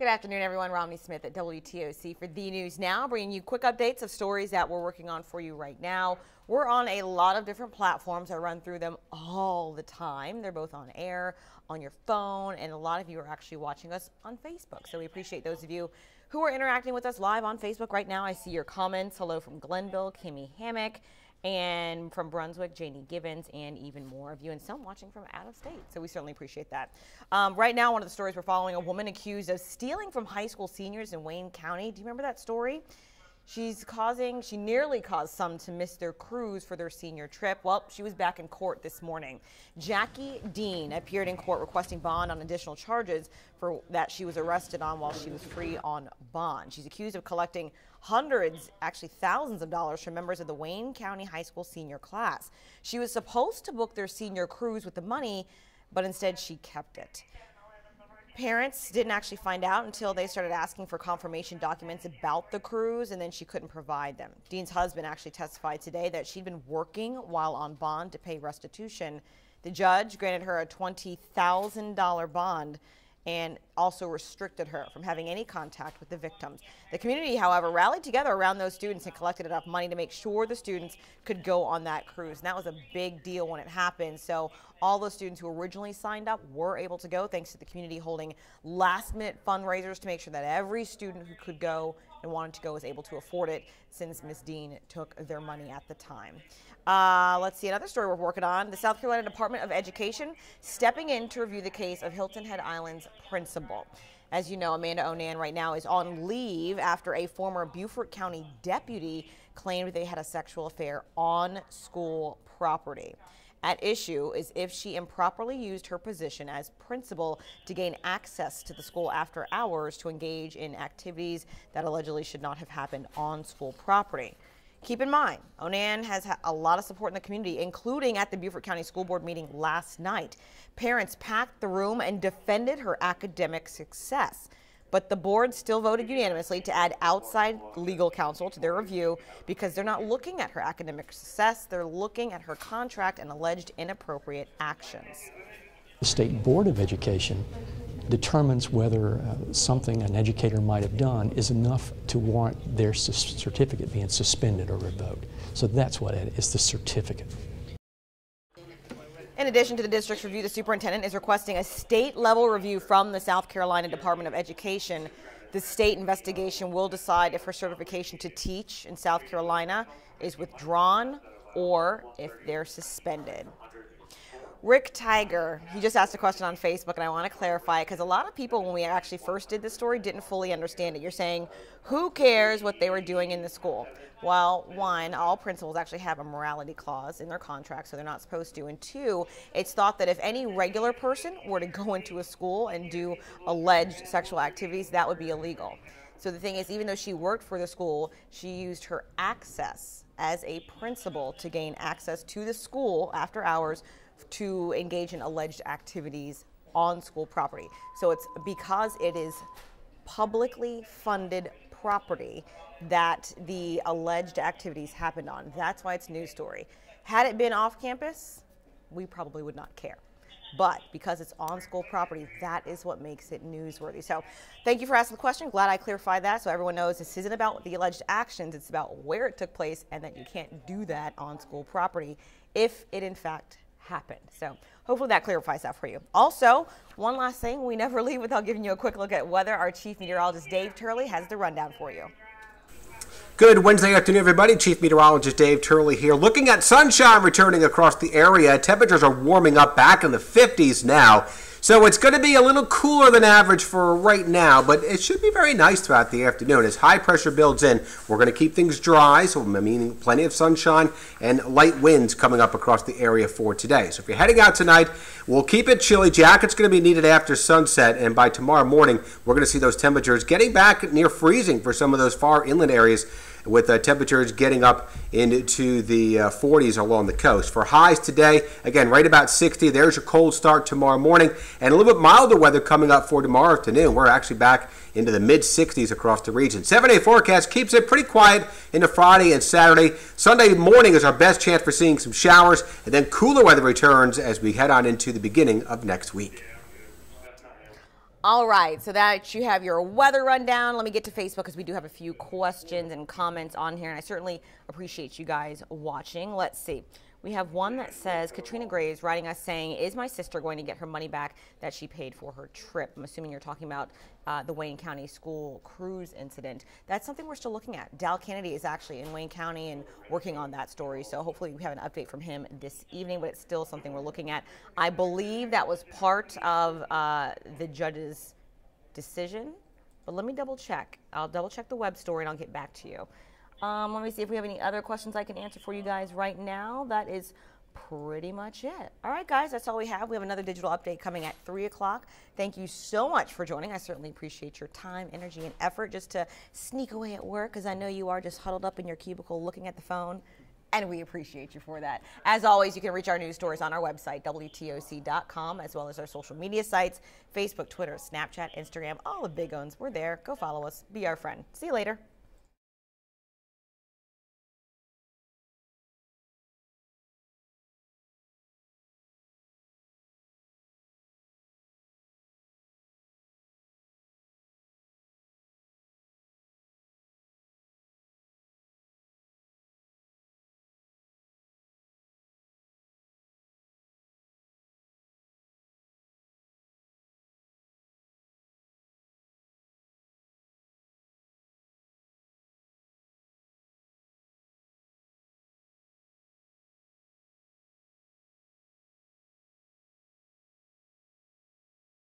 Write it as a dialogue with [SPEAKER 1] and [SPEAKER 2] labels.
[SPEAKER 1] Good afternoon, everyone. Romney Smith at WTOC for the News Now, bringing you quick updates of stories that we're working on for you right now. We're on a lot of different platforms. I run through them all the time. They're both on air, on your phone, and a lot of you are actually watching us on Facebook. So we appreciate those of you who are interacting with us live on Facebook right now. I see your comments. Hello from Glenville, Kimmy Hammock, and from Brunswick, Janie Gibbons, and even more of you, and some watching from out of state. So we certainly appreciate that. Right now, one of the stories we're following, a woman accused of stealing from high school seniors in Wayne County. Do you remember that story? She nearly caused some to miss their cruise for their senior trip. Well, she was back in court this morning. Jackie Dean appeared in court requesting bond on additional charges for that she was arrested on while she was free on bond. She's accused of collecting hundreds, actually thousands of dollars from members of the Wayne County High School senior class. She was supposed to book their senior cruise with the money, but instead she kept it. Parents didn't actually find out until they started asking for confirmation documents about the cruise, and then she couldn't provide them. Dean's husband actually testified today that she'd been working while on bond to pay restitution. The judge granted her a $20,000 bond and also restricted her from having any contact with the victims. The community, however, rallied together around those students and collected enough money to make sure the students could go on that cruise. And that was a big deal when it happened. So all those students who originally signed up were able to go, thanks to the community holding last-minute fundraisers to make sure that every student who could go and wanted to go was able to afford it, since Ms. Dean took their money at the time. Let's see another story we're working on. The South Carolina Department of Education stepping in to review the case of Hilton Head Island's principal. As you know, Amanda Onan right now is on leave after a former Beaufort County deputy claimed they had a sexual affair on school property. At issue is if she improperly used her position as principal to gain access to the school after hours to engage in activities that allegedly should not have happened on school property. Keep in mind, Onan has a lot of support in the community, including at the Beaufort County School Board meeting last night. Parents packed the room and defended her academic success. But the board still voted unanimously to add outside legal counsel to their review because they're not looking at her academic success. They're looking at her contract and alleged inappropriate actions.
[SPEAKER 2] The State Board of Education determines whether something an educator might have done is enough to warrant their certificate being suspended or revoked. So that's what it is, the certificate.
[SPEAKER 1] In addition to the district's review, the superintendent is requesting a state-level review from the South Carolina Department of Education. The state investigation will decide if her certification to teach in South Carolina is withdrawn or if they're suspended. Rick Tiger, he just asked a question on Facebook, and I want to clarify it because a lot of people, when we actually first did this story, didn't fully understand it. You're saying, who cares what they were doing in the school? Well, one, all principals actually have a morality clause in their contract, so they're not supposed to. And two, it's thought that if any regular person were to go into a school and do alleged sexual activities, that would be illegal. So the thing is, even though she worked for the school, she used her access as a principal to gain access to the school after hours to engage in alleged activities on school property. So it's because it is publicly funded property that the alleged activities happened on. That's why it's a news story. Had it been off campus, we probably would not care. But because it's on school property, that is what makes it newsworthy. So thank you for asking the question. Glad I clarified that so everyone knows this isn't about the alleged actions. It's about where it took place and that you can't do that on school property if it in fact happened. So hopefully that clarifies that for you. Also, one last thing, we never leave without giving you a quick look at weather. Our chief meteorologist Dave Turley has the rundown for you.
[SPEAKER 3] Good Wednesday afternoon, everybody. Chief Meteorologist Dave Turley here. Looking at sunshine returning across the area. Temperatures are warming up back in the 50s now. So it's going to be a little cooler than average for right now, but it should be very nice throughout the afternoon. As high pressure builds in, we're going to keep things dry, so meaning plenty of sunshine and light winds coming up across the area for today. So if you're heading out tonight, we'll keep it chilly. Jacket's going to be needed after sunset, and by tomorrow morning, we're going to see those temperatures getting back near freezing for some of those far inland areas, with temperatures getting up into the 40s along the coast. For highs today, again, right about 60. There's your cold start tomorrow morning, and a little bit milder weather coming up for tomorrow afternoon. We're actually back into the mid-60s across the region. 7-day forecast keeps it pretty quiet into Friday and Saturday. Sunday morning is our best chance for seeing some showers, and then cooler weather returns as we head on into the beginning of next week.
[SPEAKER 1] All right, so that you have your weather rundown. Let me get to Facebook because we do have a few questions and comments on here, and I certainly appreciate you guys watching. Let's see. We have one that says, Katrina Gray is writing us saying, is my sister going to get her money back that she paid for her trip? I'm assuming you're talking about the Wayne County school cruise incident. That's something we're still looking at. Dal Kennedy is actually in Wayne County and working on that story, so hopefully we have an update from him this evening, but it's still something we're looking at. I believe that was part of the judge's decision, but let me double check. I'll double check the web story and I'll get back to you. Let me see if we have any other questions I can answer for you guys right now. That is pretty much it. All right, guys, that's all we have. We have another digital update coming at 3 o'clock. Thank you so much for joining. I certainly appreciate your time, energy, and effort just to sneak away at work, because I know you are just huddled up in your cubicle looking at the phone, and we appreciate you for that. As always, you can reach our news stories on our website, wtoc.com, as well as our social media sites, Facebook, Twitter, Snapchat, Instagram, all the big ones. We're there. Go follow us. Be our friend. See you later.